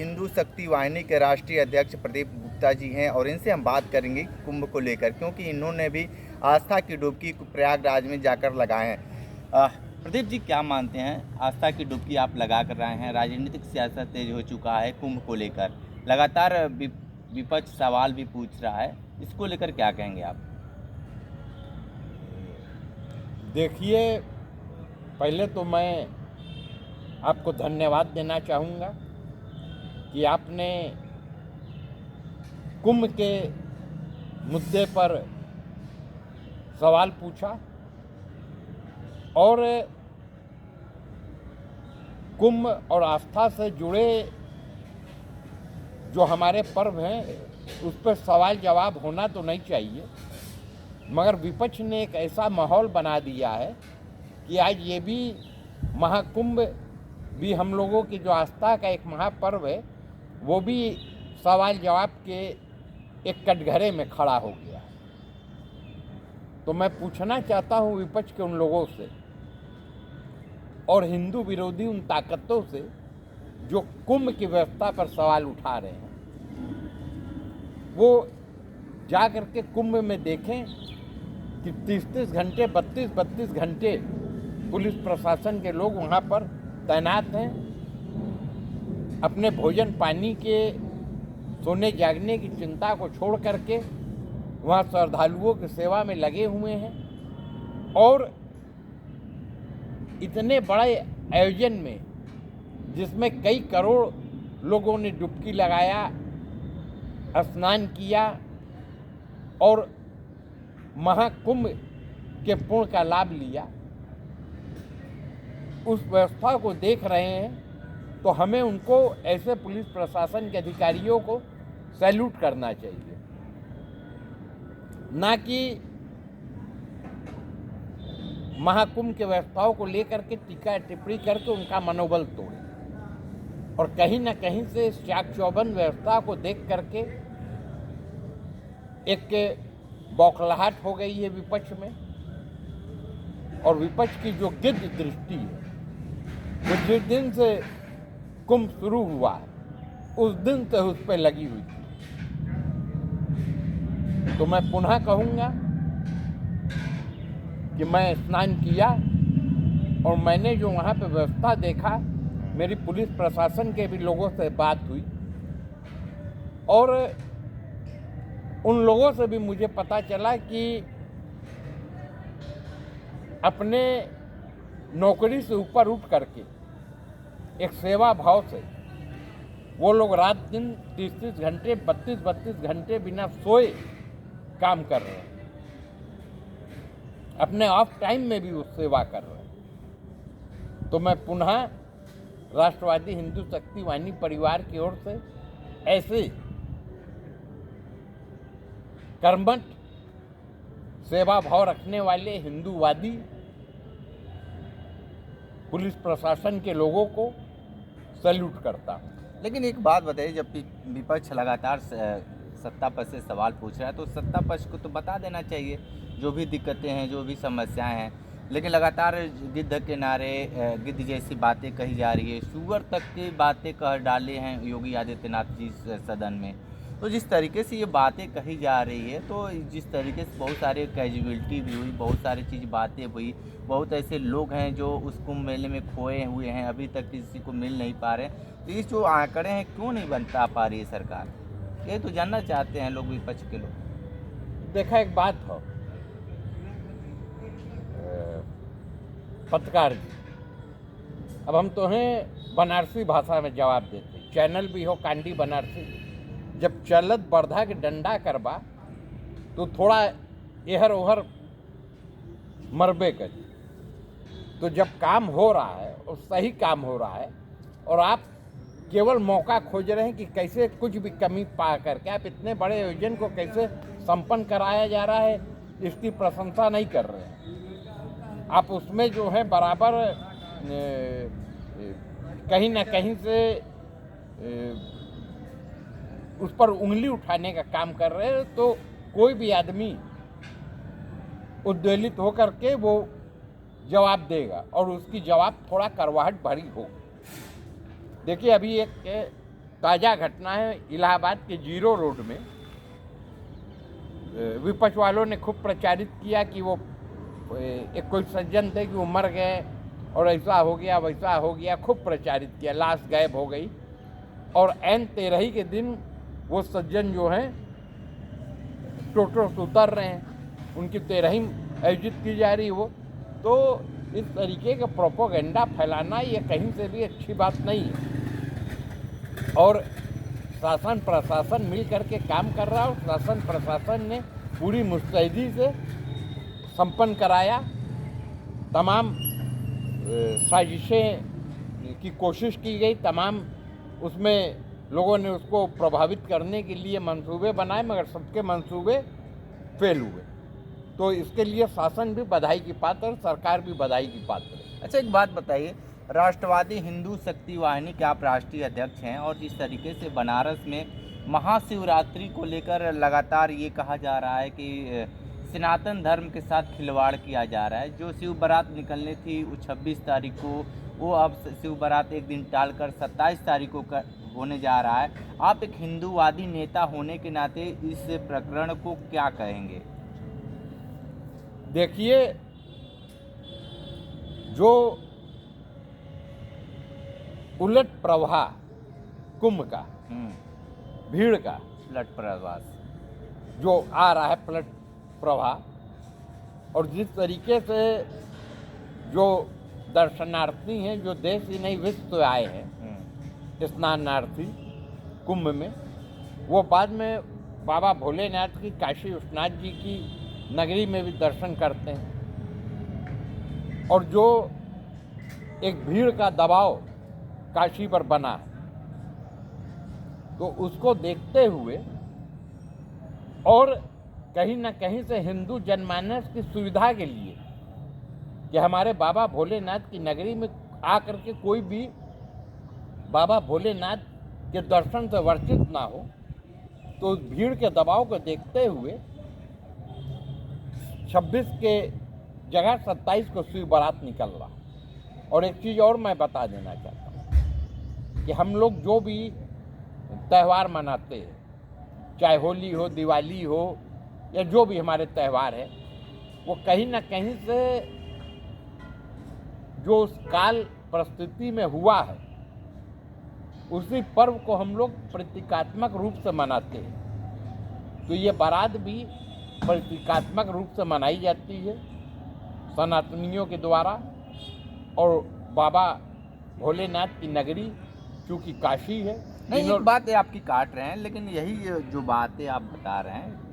हिंदू शक्ति वाहिनी के राष्ट्रीय अध्यक्ष प्रदीप गुप्ता जी हैं और इनसे हम बात करेंगे कुंभ को लेकर, क्योंकि इन्होंने भी आस्था की डुबकी प्रयागराज में जाकर लगाए हैं। प्रदीप जी, क्या मानते हैं, आस्था की डुबकी आप लगा कर रहे हैं, राजनीतिक सियासत तेज हो चुका है कुंभ को लेकर, लगातार विपक्ष सवाल भी पूछ रहा है, इसको लेकर क्या कहेंगे आप? देखिए, पहले तो मैं आपको धन्यवाद देना चाहूँगा कि आपने कुंभ के मुद्दे पर सवाल पूछा और कुंभ और आस्था से जुड़े जो हमारे पर्व हैं उस पर सवाल जवाब होना तो नहीं चाहिए, मगर विपक्ष ने एक ऐसा माहौल बना दिया है कि आज ये भी महाकुंभ भी हम लोगों की जो आस्था का एक महापर्व है वो भी सवाल जवाब के एक कटघरे में खड़ा हो गया। तो मैं पूछना चाहता हूँ विपक्ष के उन लोगों से और हिंदू विरोधी उन ताकतों से जो कुंभ की व्यवस्था पर सवाल उठा रहे हैं, वो जा कर के कुंभ में देखें कि 30-30 घंटे 32-32 घंटे पुलिस प्रशासन के लोग वहाँ पर तैनात हैं, अपने भोजन पानी के सोने जागने की चिंता को छोड़ करके वहाँ श्रद्धालुओं की सेवा में लगे हुए हैं और इतने बड़े आयोजन में जिसमें कई करोड़ लोगों ने डुबकी लगाया, स्नान किया और महाकुंभ के पुण्य का लाभ लिया, उस व्यवस्था को देख रहे हैं तो हमें उनको, ऐसे पुलिस प्रशासन के अधिकारियों को सैल्यूट करना चाहिए, ना कि महाकुंभ के व्यवस्थाओं को लेकर के टीका टिप्पणी करके उनका मनोबल तोड़े। और कहीं ना कहीं से चाक चौबंद व्यवस्था को देख करके एक बौखलाहट हो गई है विपक्ष में, और विपक्ष की जो गिद्ध दृष्टि है वो जिस दिन से कुंभ शुरू हुआ है उस दिन से उस पर लगी हुई थी। तो मैं पुनः कहूँगा कि मैं स्नान किया और मैंने जो वहाँ पे व्यवस्था देखा, मेरी पुलिस प्रशासन के भी लोगों से बात हुई और उन लोगों से भी मुझे पता चला कि अपने नौकरी से ऊपर उठ करके एक सेवा भाव से वो लोग रात दिन 30-30 घंटे 32-32 घंटे बिना सोए काम कर रहे हैं, अपने ऑफ टाइम में भी वो सेवा कर रहे हैं। तो मैं पुनः राष्ट्रवादी हिंदू शक्ति वाहिनी परिवार की ओर से ऐसे कर्मठ सेवा भाव रखने वाले हिंदूवादी पुलिस प्रशासन के लोगों को सैल्यूट करता हूँ। लेकिन एक बात बताइए, जब विपक्ष लगातार सत्ता पक्ष से सवाल पूछ रहा है तो सत्ता पक्ष को तो बता देना चाहिए जो भी दिक्कतें हैं, जो भी समस्याएं हैं, लेकिन लगातार गिद्ध के नारे, गिद्ध जैसी बातें कही जा रही है, शुगर तक की बातें कह डाले हैं योगी आदित्यनाथ जी सदन में। तो जिस तरीके से ये बातें कही जा रही है, तो जिस तरीके से बहुत सारे कैजुअलिटी भी हुई, बहुत सारी चीज़ बातें हुई, बहुत ऐसे लोग हैं जो उस कुंभ मेले में खोए हुए हैं, अभी तक किसी को मिल नहीं पा रहे। तो ये जो आंकड़े हैं क्यों नहीं बता पा रही है सरकार, ये तो जानना चाहते हैं लोग, विपक्ष के लोग। देखा, एक बात हो पत्रकार जी, अब हम तो हैं बनारसी भाषा में जवाब देते, चैनल भी हो कांडी बनारसी, जब चलत बर्धा के डंडा करबा तो थोड़ा एहर ओहर मरबे कर। तो जब काम हो रहा है और सही काम हो रहा है और आप केवल मौका खोज रहे हैं कि कैसे कुछ भी कमी पा करके आप इतने बड़े आयोजन को कैसे संपन्न कराया जा रहा है, इसकी प्रशंसा नहीं कर रहे हैं आप। उसमें जो है बराबर कहीं ना कहीं से उस पर उंगली उठाने का काम कर रहे हैं। तो कोई भी आदमी उद्वेलित होकर के वो जवाब देगा और उसकी जवाब थोड़ा करवाहट भरी हो। देखिए, अभी एक ताज़ा घटना है इलाहाबाद के जीरो रोड में। विपक्ष वालों ने खूब प्रचारित किया कि वो एक कोई सज्जन थे कि वो मर गए और ऐसा हो गया वैसा हो गया, खूब प्रचारित किया, लाश गायब हो गई। और ऐन तेरही के दिन वो सज्जन जो हैं टोटो से उतर रहे हैं, उनकी तेरही आयोजित की जा रही हो। तो इस तरीके का प्रोपोगेंडा फैलाना ये कहीं से भी अच्छी बात नहीं है। और शासन प्रशासन मिल करके काम कर रहा है, और शासन प्रशासन ने पूरी मुस्तैदी से संपन्न कराया। तमाम साजिशें की कोशिश की गई, तमाम उसमें लोगों ने उसको प्रभावित करने के लिए मंसूबे बनाए, मगर सबके मंसूबे फेल हुए। तो इसके लिए शासन भी बधाई की पात्र, सरकार भी बधाई की पात्र है। अच्छा, एक बात बताइए, राष्ट्रवादी हिंदू शक्ति वाहिनी के आप राष्ट्रीय अध्यक्ष हैं, और जिस तरीके से बनारस में महाशिवरात्रि को लेकर लगातार ये कहा जा रहा है कि सनातन धर्म के साथ खिलवाड़ किया जा रहा है। जो शिव बारात निकलनी थी वो 26 तारीख को, वो अब शिव बारात एक दिन टालकर 27 तारीख को होने जा रहा है। आप एक हिंदूवादी नेता होने के नाते इस प्रकरण को क्या कहेंगे? देखिए, जो उलट प्रवाह कुंभ का, भीड़ का उलट प्रवास जो आ रहा है, पलट प्रवाह, और जिस तरीके से जो दर्शनार्थी हैं, जो देश ही नहीं विश्व से आए हैं स्नानार्थी कुंभ में, वो बाद में बाबा भोलेनाथ की, काशी विश्वनाथ जी की नगरी में भी दर्शन करते हैं। और जो एक भीड़ का दबाव काशी पर बना है, तो उसको देखते हुए और कहीं ना कहीं से हिंदू जनमानस की सुविधा के लिए कि हमारे बाबा भोलेनाथ की नगरी में आकर के कोई भी बाबा भोलेनाथ के दर्शन से वर्चित ना हो, तो भीड़ के दबाव को देखते हुए 26 के जगह 27 को शिव बारात निकल रहा। और एक चीज़ और मैं बता देना चाहता हूँ कि हम लोग जो भी त्यौहार मनाते हैं, चाहे होली हो, दिवाली हो, या जो भी हमारे त्यौहार है, वो कहीं ना कहीं से जो उस काल परिस्थिति में हुआ है, उसी पर्व को हम लोग प्रतीकात्मक रूप से मनाते हैं। तो ये बारात भी प्रतीकात्मक रूप से मनाई जाती है सनातनियों के द्वारा। और बाबा भोलेनाथ की नगरी चूँकि काशी है, नहीं, एक बात है आपकी काट रहे हैं, लेकिन यही जो बातें आप बता रहे हैं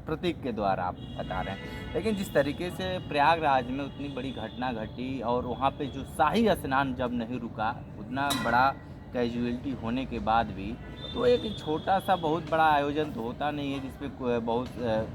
प्रतीक के द्वारा आप बता रहे हैं, लेकिन जिस तरीके से प्रयागराज में उतनी बड़ी घटना घटी और वहाँ पे जो शाही स्नान जब नहीं रुका, उतना बड़ा कैजुअलिटी होने के बाद भी, तो एक छोटा सा बहुत बड़ा आयोजन तो होता नहीं है जिसमें बहुत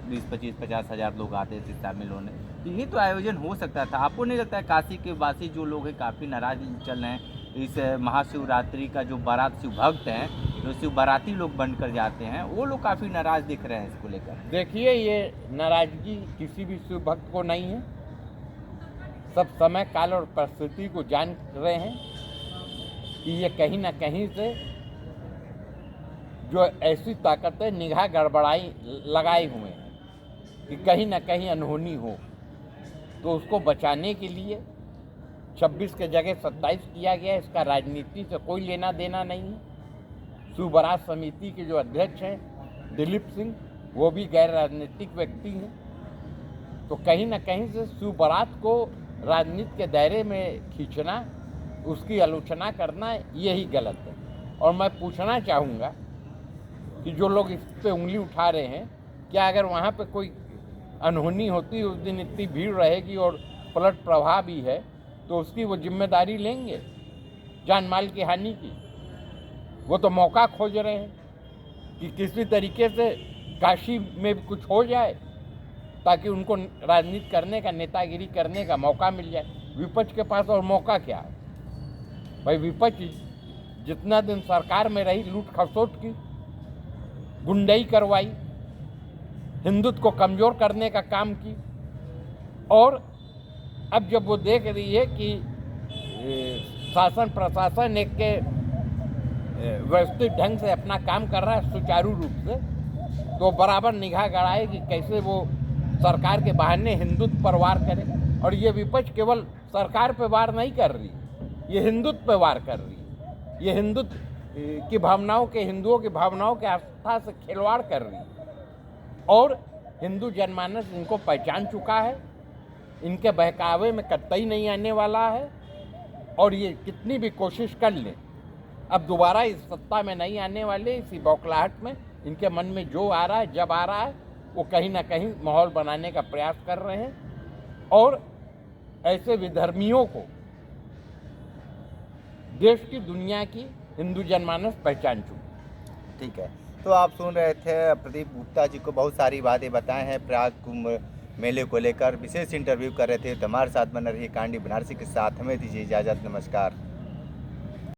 20-25-50 हज़ार लोग आते थे शामिल होने। तो ये तो आयोजन हो सकता था। आपको नहीं लगता है काशी के वासी जो लोग हैं काफ़ी नाराज चल रहे हैं इस महाशिवरात्रि का? जो बारात शिव भक्त हैं, जो शिव बाराती लोग बनकर जाते हैं, वो लोग काफ़ी नाराज दिख रहे हैं इसको लेकर। देखिए, ये नाराजगी किसी भी शिव भक्त को नहीं है। सब समय काल और परिस्थिति को जान रहे हैं कि ये कहीं ना कहीं से जो ऐसी ताकतें निगाह गड़बड़ाई लगाए हुए हैं कि कहीं ना कहीं अनहोनी हो, तो उसको बचाने के लिए 26 के जगह 27 किया गया। इसका राजनीति से कोई लेना देना नहीं है। शिव बारात समिति के जो अध्यक्ष हैं दिलीप सिंह, वो भी गैर राजनीतिक व्यक्ति हैं। तो कहीं ना कहीं से शिव बारात को राजनीति के दायरे में खींचना, उसकी आलोचना करना, यही गलत है। और मैं पूछना चाहूँगा कि जो लोग इस पे उंगली उठा रहे हैं, क्या अगर वहाँ पे कोई अनहोनी होती, उस दिन इतनी भीड़ रहेगी और पलट प्रवाह भी है, तो उसकी वो जिम्मेदारी लेंगे जान माल की हानि की? वो तो मौका खोज रहे हैं कि किसी तरीके से काशी में भी कुछ हो जाए ताकि उनको राजनीति करने का, नेतागिरी करने का मौका मिल जाए। विपक्ष के पास और मौका क्या है भाई? विपक्ष जितना दिन सरकार में रही, लूट खसोट की, गुंडाई करवाई, हिंदुत्व को कमज़ोर करने का काम की। और अब जब वो देख रही है कि शासन प्रशासन एक के व्यवस्थित ढंग से अपना काम कर रहा है सुचारू रूप से, तो बराबर निगाह गड़ाए कि कैसे वो सरकार के बहाने हिंदुत्व पर वार करे। और ये विपक्ष केवल सरकार पे वार नहीं कर रही, ये हिंदुत्व पे वार कर रही है। ये हिंदुत्व की भावनाओं के, हिंदुओं की भावनाओं के आस्था से खिलवाड़ कर रही है। और हिंदू जनमानस इनको पहचान चुका है, इनके बहकावे में कतई नहीं आने वाला है। और ये कितनी भी कोशिश कर लें, अब दोबारा इस सत्ता में नहीं आने वाले। इसी बौखलाहट में इनके मन में जो आ रहा है, जब आ रहा है, वो कहीं ना कहीं माहौल बनाने का प्रयास कर रहे हैं। और ऐसे विधर्मियों को देश की, दुनिया की हिंदू जनमानस पहचान चुकी। ठीक है, तो आप सुन रहे थे प्रदीप गुप्ता जी को बहुत सारी बातें बताए हैं प्रयाग कुंभ मेले को लेकर, विशेष इंटरव्यू कर रहे थे। तो हमारे साथ बने रहिए कांडी बनारसी के साथ, हमें दीजिए इजाज़त, नमस्कार।